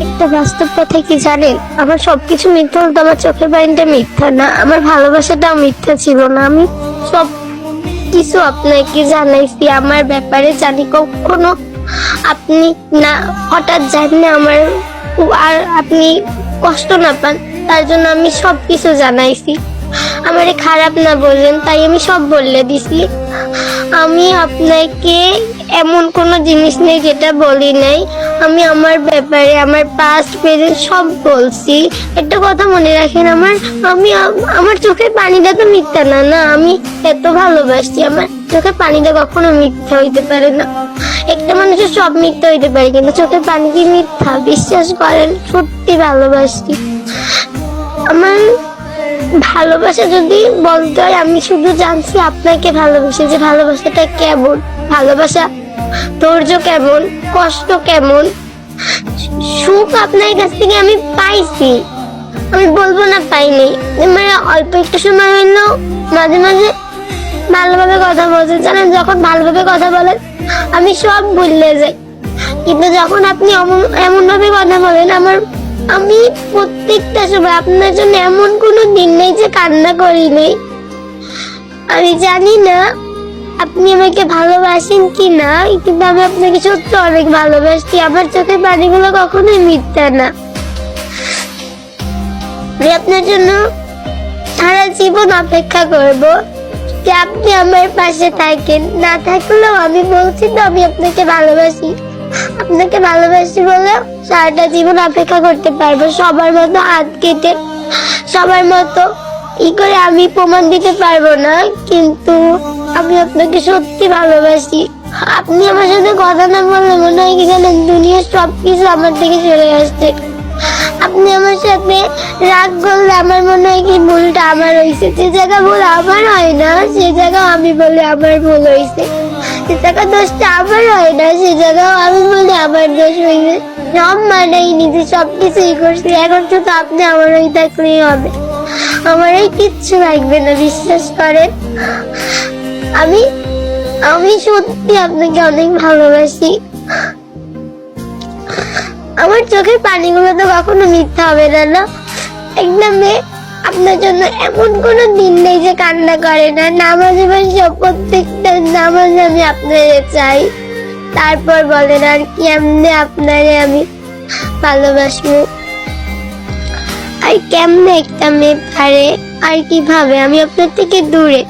একটা বাস্তব কথা কি জানেন, আমার সবকিছু মিথ্যা হতো, আমার চোখের পানিটা মিথ্যা না, আমার ভালোবাসাটাও মিথ্যা ছিল না। আমি সব কিছু আপনাকে জানাইছি, আমার ব্যাপারে জানি। কখনো আপনি না হঠাৎ জানলে আমার আর আপনি কষ্ট না পান, তার জন্য আমি সব কিছু জানাইছি। আমারে খারাপ না বললেন, তাই আমি সব বলে দিছি। আমি আপনাকে এমন কোনো জিনিস নেই যেটা বলি নাই। আমি আমার ব্যাপারে, আমার পাস্ট প্রেজেন্ট সব বলছি। একটা কথা মনে রাখেন, আমার চোখের পানিটা তো মিথ্যা না। না, আমি এত ভালোবাসি, আমার চোখের পানিটা কখনো মিথ্যা হইতে পারে না। একটা মানুষের সব মিথ্যা হইতে পারে, কিন্তু চোখের পানি কি মিথ্যা? বিশ্বাস করেন, সত্যি ভালোবাসি। আমার ভালোবাসা যদি বলতে হয়, আমি শুধু জানছি আপনাকে ভালোবাসি, যে ভালোবাসাটা কেমন, ভালোবাসা ধৈর্য কেমন, কষ্ট কেমন, সুখ আপনার কাছ থেকে আমি পাইছি। আমি বলবো না পাইনি, মানে অল্প একটু সময় হইলেও মাঝে মাঝে ভালোভাবে কথা বলছেন। জানেন, যখন ভালোভাবে কথা বলেন আমি সব ভুলে যাই, কিন্তু যখন আপনি এমন ভাবে কথা বলেন, আমি প্রত্যেকটা সময় আপনার জন্য এমন কোনো দিন নেই যে কান্না করি নেই। আমি জানি না আপনি আমাকে ভালোবাসেন কি না, কিন্তু আমি আপনাকে সত্যি অনেক ভালোবাসি। আমার চোখের পানিগুলো কখনোই মিথ্যা না। আমি আপনার জন্য সারা জীবন অপেক্ষা করব যে আপনি আমার পাশে থাকেন। না থাকলেও আমি বলছি তো, আমি আপনাকে ভালোবাসি। আপনাকে ভালোবাসি বলে সারাটা জীবন অপেক্ষা করতে পারবো। সবার মতো হাত কেটে, সবার মতো করে আমি প্রমাণ দিতে পারবো না, কিন্তু আমি আপনাকে সত্যি ভালোবাসি। আপনি আমার সাথে কথা না বললে মনে হয় কি জানেন, দুনিয়ার সবকিছু আমার থেকে চলে আসছে। আপনি আমার সাথে রাগ করলে আমার মনে হয় কি ভুলটা আমার হয়েছে। যে জায়গা ভুল আমার হয় না, সে জায়গা আমি বলি আমার ভুল হয়েছে। যে জায়গা দোষটা আমার হয় না, সে জায়গাও আমি বলি আমার দোষ হয়েছে। সব মানাই নিজে, সবকিছুই করছি। এখন শুধু আপনি আমার হয়ে থাকলেই হবে, আমার এই কিচ্ছু লাগবে না। বিশ্বাস করেন, আমি আমি সত্যি আপনাকে অনেক ভালোবাসি। আমার চোখের পানিগুলো তো কখনো মিথ্যা হবে না। না, একটা মেয়ে আপনার জন্য এমন কোনো দিন নেই যে কান্না করে না। নামাজে বসে প্রত্যেকটা নামাজে আমি আপনারে চাই। তারপর বলেন আর কেমনে আপনারে আমি ভালোবাসবো, আর কেমনে একটা মেয়ে পারে, আর কিভাবে? আমি আপনার থেকে দূরে।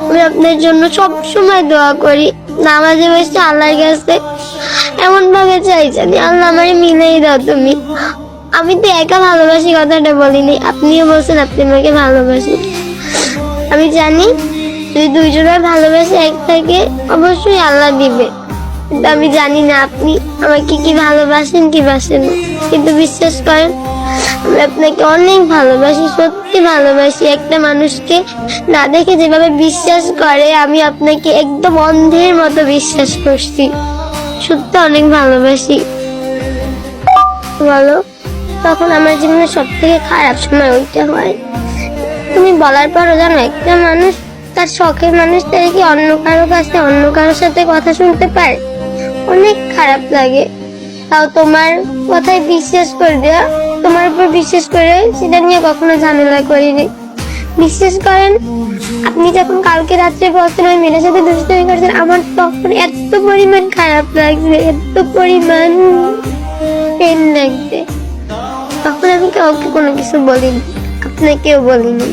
আমি আপনার জন্য সব সময় দোয়া করি, নামাজে বসে আল্লাহর কাছে এমন ভাবে চাই, জানি আল্লাহ আমারে মিলাই দাও তুমি। আমি তো একা ভালোবাসি কথাটা বলিনি, আপনিও বলছেন আপনি আমাকে ভালোবাসেন। আমি জানি যদি দুইজনের ভালোবাসে এক থাকে, অবশ্যই আল্লাহ দিবে। কিন্তু আমি জানি না আপনি আমাকে কি ভালোবাসেন কি বাসেন, কিন্তু বিশ্বাস করেন আমি আপনাকে অনেক ভালোবাসি, সত্যি ভালোবাসি। একটা মানুষকে না দেখে যেভাবে বিশ্বাস করে, আমি আপনাকে একদম অন্ধের মতো বিশ্বাস করছি। সত্যি অনেক ভালোবাসি। বলো, তখন আমার জীবনে সব থেকে খারাপ সময় ওইটা হয়। তুমি বলার পরও জানো, একটা মানুষ তার শখের মানুষটা কি অন্য কারো কাছে, অন্য কারোর সাথে কথা শুনতে পারে, অনেক খারাপ লাগে। তাও তোমার কথায় বিশ্বাস করে দেওয়া, তোমার উপর বিশ্বাস করে সেটা নিয়ে কখনো ঝামেলা করিনি। বিশ্বাস করেন, আপনি যখন কালকে রাত্রে বলছেন ওই মেয়ের সাথে দুষ্টুমি করছেন, আমার তখন এত পরিমাণ খারাপ লাগছে, এত পরিমাণ পেন লাগছে। তখন আমি কাউকে কোনো কিছু বলিনি, আপনাকেও বলিনি।